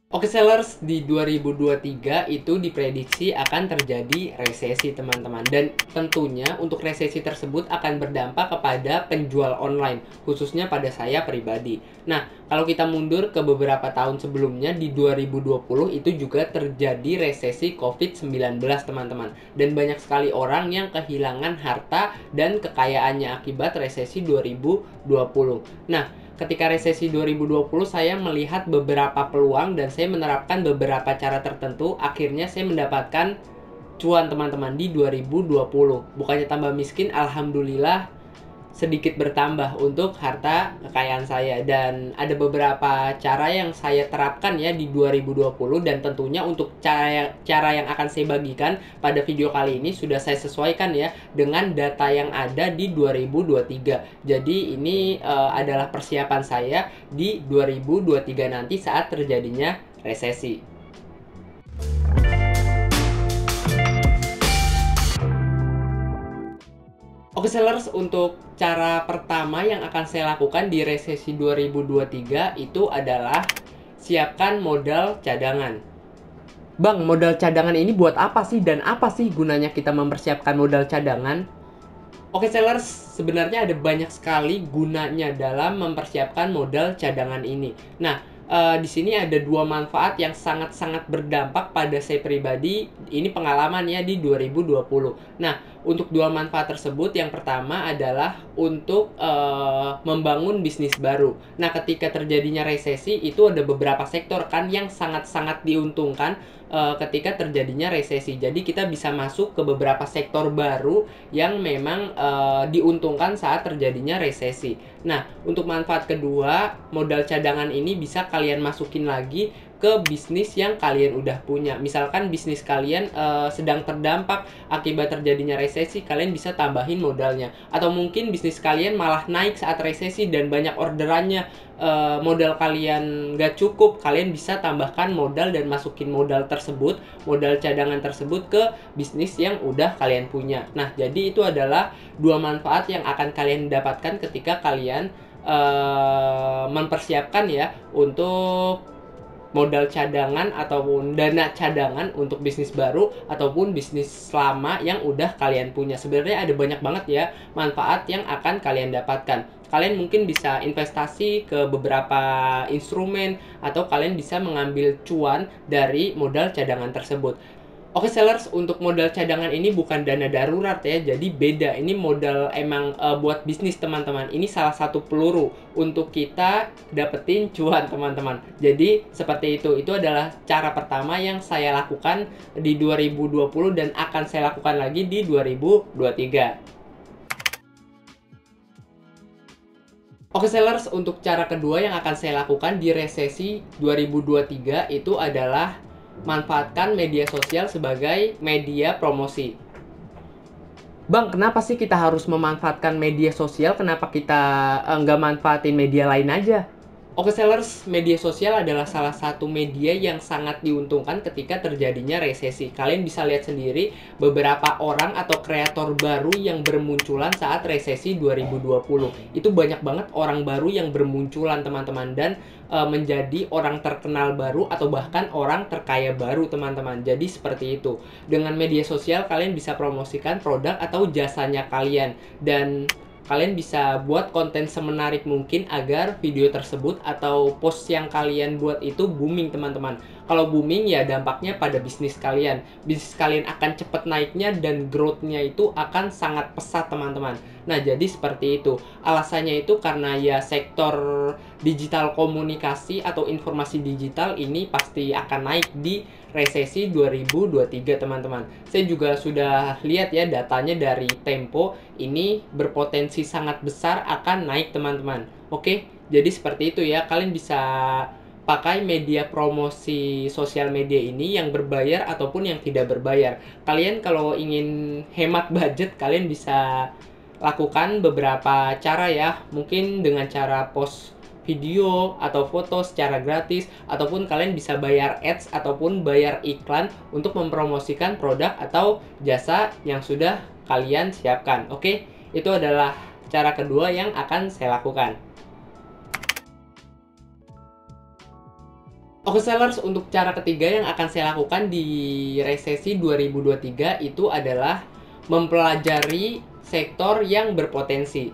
Oke sellers, di 2023 itu diprediksi akan terjadi resesi teman-teman. Dan tentunya untuk resesi tersebut akan berdampak kepada penjual online, khususnya pada saya pribadi. Nah, kalau kita mundur ke beberapa tahun sebelumnya, di 2020 itu juga terjadi resesi COVID-19 teman-teman. Dan banyak sekali orang yang kehilangan harta dan kekayaannya akibat resesi 2020. Nah, ketika resesi 2020 saya melihat beberapa peluang dan saya menerapkan beberapa cara tertentu, akhirnya saya mendapatkan cuan teman-teman di 2020. Bukannya tambah miskin, alhamdulillah sedikit bertambah untuk harta kekayaan saya. Dan ada beberapa cara yang saya terapkan ya di 2020, dan tentunya untuk cara yang akan saya bagikan pada video kali ini sudah saya sesuaikan ya dengan data yang ada di 2023. Jadi ini adalah persiapan saya di 2023 nanti saat terjadinya resesi. Oke sellers, untuk cara pertama yang akan saya lakukan di resesi 2023 itu adalah siapkan modal cadangan. Bang, modal cadangan ini buat apa sih, dan apa sih gunanya kita mempersiapkan modal cadangan? Oke sellers, sebenarnya ada banyak sekali gunanya dalam mempersiapkan modal cadangan ini. Nah, di sini ada dua manfaat yang sangat-sangat berdampak pada saya pribadi. Ini pengalaman ya di 2020. Nah, untuk dua manfaat tersebut, yang pertama adalah untuk membangun bisnis baru. Nah, ketika terjadinya resesi itu ada beberapa sektor kan yang sangat-sangat diuntungkan ketika terjadinya resesi. Jadi kita bisa masuk ke beberapa sektor baru yang memang diuntungkan saat terjadinya resesi. Nah, untuk manfaat kedua, modal cadangan ini bisa kalian masukin lagi ke bisnis yang kalian udah punya. Misalkan bisnis kalian sedang terdampak akibat terjadinya resesi, kalian bisa tambahin modalnya. Atau mungkin bisnis kalian malah naik saat resesi dan banyak orderannya, modal kalian gak cukup, kalian bisa tambahkan modal dan masukin modal tersebut, modal cadangan tersebut ke bisnis yang udah kalian punya. Nah, jadi itu adalah dua manfaat yang akan kalian dapatkan ketika kalian mempersiapkan ya untuk modal cadangan ataupun dana cadangan untuk bisnis baru ataupun bisnis lama yang udah kalian punya. Sebenarnya ada banyak banget ya manfaat yang akan kalian dapatkan. Kalian mungkin bisa investasi ke beberapa instrumen, atau kalian bisa mengambil cuan dari modal cadangan tersebut. Oke sellers, untuk modal cadangan ini bukan dana darurat ya, jadi beda. Ini modal emang buat bisnis teman-teman. Ini salah satu peluru untuk kita dapetin cuan teman-teman. Jadi seperti itu. Itu adalah cara pertama yang saya lakukan di 2020 dan akan saya lakukan lagi di 2023. Oke sellers, untuk cara kedua yang akan saya lakukan di resesi 2023 itu adalah manfaatkan media sosial sebagai media promosi. Bang, kenapa sih kita harus memanfaatkan media sosial? Kenapa kita nggak manfaatin media lain aja? Oke sellers, media sosial adalah salah satu media yang sangat diuntungkan ketika terjadinya resesi. Kalian bisa lihat sendiri beberapa orang atau kreator baru yang bermunculan saat resesi 2020. Itu banyak banget orang baru yang bermunculan teman-teman, dan menjadi orang terkenal baru atau bahkan orang terkaya baru teman-teman. Jadi seperti itu. Dengan media sosial kalian bisa promosikan produk atau jasanya kalian, dan kalian bisa buat konten semenarik mungkin agar video tersebut atau post yang kalian buat itu booming teman-teman. Kalau booming ya dampaknya pada bisnis kalian. Bisnis kalian akan cepat naiknya dan growth-nya itu akan sangat pesat teman-teman. Nah, jadi seperti itu. Alasannya itu karena ya sektor digital komunikasi atau informasi digital ini pasti akan naik di resesi 2023 teman-teman. Saya juga sudah lihat ya datanya dari Tempo, ini berpotensi sangat besar akan naik teman-teman. Oke, jadi seperti itu ya. Kalian bisa pakai media promosi sosial media ini yang berbayar ataupun yang tidak berbayar. Kalian kalau ingin hemat budget, kalian bisa lakukan beberapa cara ya. Mungkin dengan cara post video atau foto secara gratis, ataupun kalian bisa bayar ads ataupun bayar iklan untuk mempromosikan produk atau jasa yang sudah kalian siapkan. Oke, itu adalah cara kedua yang akan saya lakukan. Oke sellers, untuk cara ketiga yang akan saya lakukan di resesi 2023 itu adalah mempelajari sektor yang berpotensi.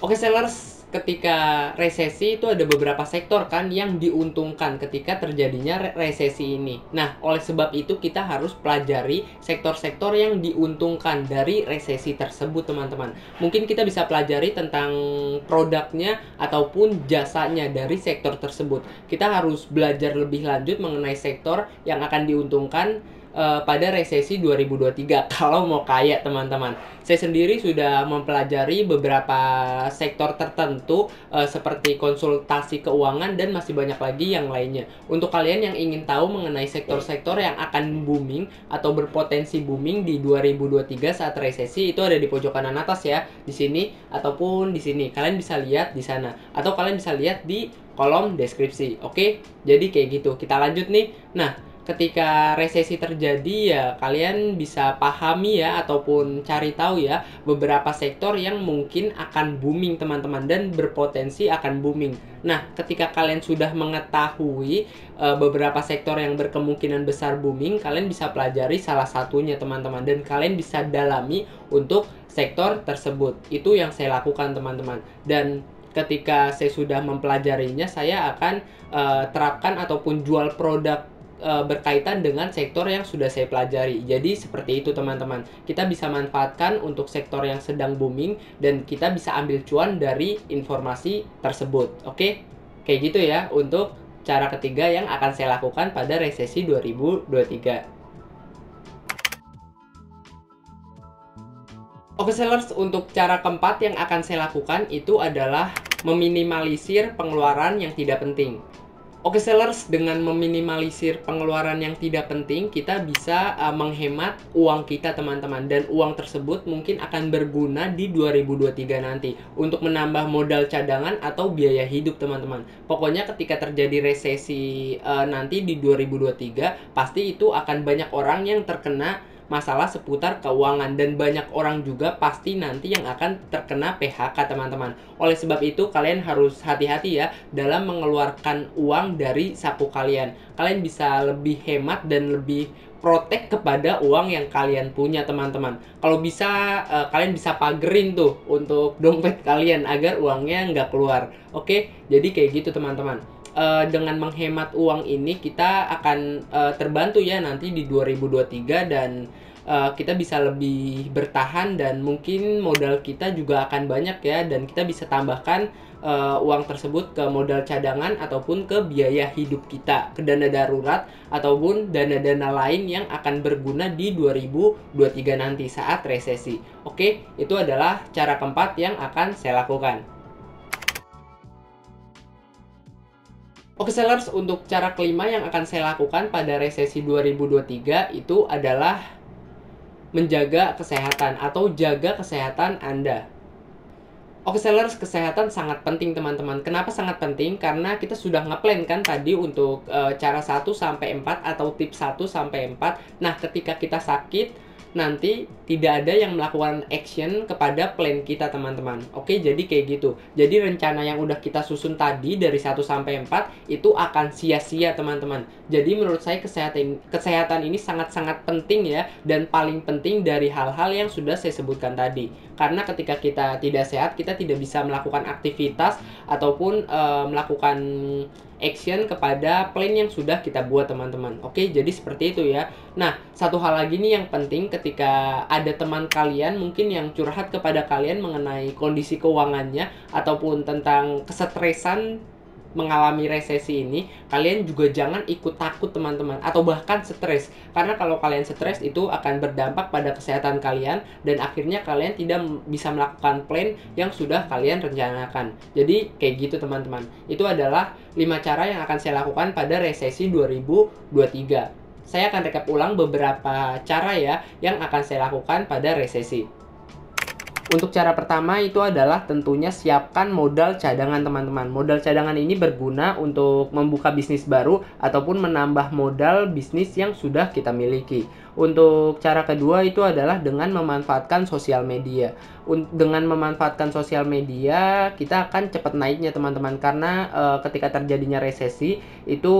Oke sellers, ketika resesi itu ada beberapa sektor kan yang diuntungkan ketika terjadinya resesi ini. Nah, oleh sebab itu kita harus pelajari sektor-sektor yang diuntungkan dari resesi tersebut, teman-teman. Mungkin kita bisa pelajari tentang produknya ataupun jasanya dari sektor tersebut. Kita harus belajar lebih lanjut mengenai sektor yang akan diuntungkan pada resesi 2023 kalau mau kaya, teman-teman. Saya sendiri sudah mempelajari beberapa sektor tertentu seperti konsultasi keuangan dan masih banyak lagi yang lainnya. Untuk kalian yang ingin tahu mengenai sektor-sektor yang akan booming atau berpotensi booming di 2023 saat resesi, itu ada di pojok kanan atas ya, di sini ataupun di sini. Kalian bisa lihat di sana atau kalian bisa lihat di kolom deskripsi. Oke, jadi kayak gitu. Kita lanjut nih. Nah, ketika resesi terjadi ya kalian bisa pahami ya ataupun cari tahu ya beberapa sektor yang mungkin akan booming, teman-teman, dan berpotensi akan booming. Nah, ketika kalian sudah mengetahui beberapa sektor yang berkemungkinan besar booming, kalian bisa pelajari salah satunya, teman-teman, dan kalian bisa dalami untuk sektor tersebut. Itu yang saya lakukan, teman-teman. Dan ketika saya sudah mempelajarinya, saya akan terapkan ataupun jual produk berkaitan dengan sektor yang sudah saya pelajari. Jadi seperti itu, teman-teman. Kita bisa manfaatkan untuk sektor yang sedang booming dan kita bisa ambil cuan dari informasi tersebut. Oke? Kayak gitu ya untuk cara ketiga yang akan saya lakukan pada resesi 2023. Oke sellers, untuk cara keempat yang akan saya lakukan itu adalah meminimalisir pengeluaran yang tidak penting. Oke sellers, dengan meminimalisir pengeluaran yang tidak penting, kita bisa menghemat uang kita, teman-teman. Dan uang tersebut mungkin akan berguna di 2023 nanti untuk menambah modal cadangan atau biaya hidup, teman-teman. Pokoknya ketika terjadi resesi nanti di 2023, pasti itu akan banyak orang yang terkena masalah seputar keuangan, dan banyak orang juga pasti nanti yang akan terkena PHK, teman-teman. Oleh sebab itu kalian harus hati-hati ya dalam mengeluarkan uang dari saku kalian. Kalian bisa lebih hemat dan lebih protek kepada uang yang kalian punya, teman-teman. Kalau bisa kalian bisa pagerin tuh untuk dompet kalian agar uangnya nggak keluar. Oke, jadi kayak gitu, teman-teman. Dengan menghemat uang ini kita akan terbantu ya nanti di 2023, dan kita bisa lebih bertahan dan mungkin modal kita juga akan banyak ya, dan kita bisa tambahkan uang tersebut ke modal cadangan ataupun ke biaya hidup kita, ke dana darurat ataupun dana-dana lain yang akan berguna di 2023 nanti saat resesi. Oke, itu adalah cara keempat yang akan saya lakukan. Oke sellers, untuk cara kelima yang akan saya lakukan pada resesi 2023 itu adalah menjaga kesehatan atau jaga kesehatan Anda. Oke sellers, kesehatan sangat penting, teman-teman. Kenapa sangat penting? Karena kita sudah ngeplan kan tadi untuk cara 1-4 atau tips 1-4. Nah, ketika kita sakit nanti tidak ada yang melakukan action kepada plan kita, teman-teman. Oke, jadi kayak gitu. Jadi rencana yang udah kita susun tadi dari 1-4 itu akan sia-sia, teman-teman. Jadi menurut saya kesehatan ini sangat-sangat penting ya, dan paling penting dari hal-hal yang sudah saya sebutkan tadi. Karena ketika kita tidak sehat, kita tidak bisa melakukan aktivitas ataupun melakukan action kepada plan yang sudah kita buat, teman-teman. Oke, jadi seperti itu ya. Nah, satu hal lagi nih yang penting, ketika ada teman kalian mungkin yang curhat kepada kalian mengenai kondisi keuangannya ataupun tentang kesetresan mengalami resesi ini, kalian juga jangan ikut takut, teman-teman, atau bahkan stres. Karena kalau kalian stres itu akan berdampak pada kesehatan kalian dan akhirnya kalian tidak bisa melakukan plan yang sudah kalian rencanakan. Jadi kayak gitu, teman-teman. Itu adalah 5 cara yang akan saya lakukan pada resesi 2023. Saya akan recap ulang beberapa cara ya yang akan saya lakukan pada resesi. Untuk cara pertama itu adalah tentunya siapkan modal cadangan, teman-teman. Modal cadangan ini berguna untuk membuka bisnis baru ataupun menambah modal bisnis yang sudah kita miliki. Untuk cara kedua itu adalah dengan memanfaatkan sosial media. Dengan memanfaatkan sosial media, kita akan cepat naiknya teman-teman, karena ketika terjadinya resesi, itu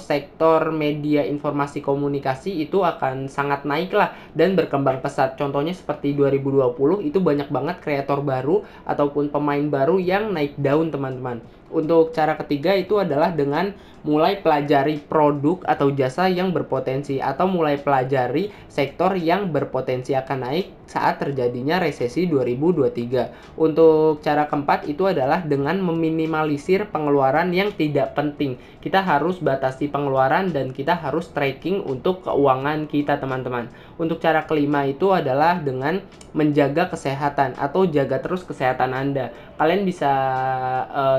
sektor media informasi komunikasi itu akan sangat naik lah dan berkembang pesat. Contohnya seperti 2020 itu banyak banget kreator baru ataupun pemain baru yang naik daun teman-teman. Untuk cara ketiga itu adalah dengan mulai pelajari produk atau jasa yang berpotensi, atau mulai pelajari sektor yang berpotensi akan naik saat terjadinya resesi 2023. Untuk cara keempat itu adalah dengan meminimalisir pengeluaran yang tidak penting. Kita harus batasi pengeluaran dan kita harus tracking untuk keuangan kita teman-teman. Untuk cara kelima itu adalah dengan menjaga kesehatan atau jaga terus kesehatan Anda. Kalian bisa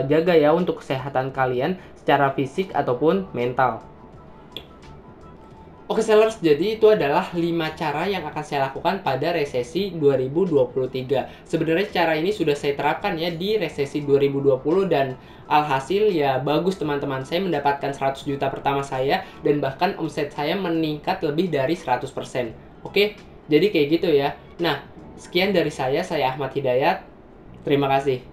jaga ya untuk kesehatan kalian secara fisik ataupun mental. Oke sellers, jadi itu adalah 5 cara yang akan saya lakukan pada resesi 2023. Sebenarnya cara ini sudah saya terapkan ya di resesi 2020 dan alhasil ya bagus teman-teman. Saya mendapatkan 100 juta pertama saya dan bahkan omset saya meningkat lebih dari 100%. Oke, jadi kayak gitu ya. Nah, sekian dari saya Ahmad Hidayat. Terima kasih.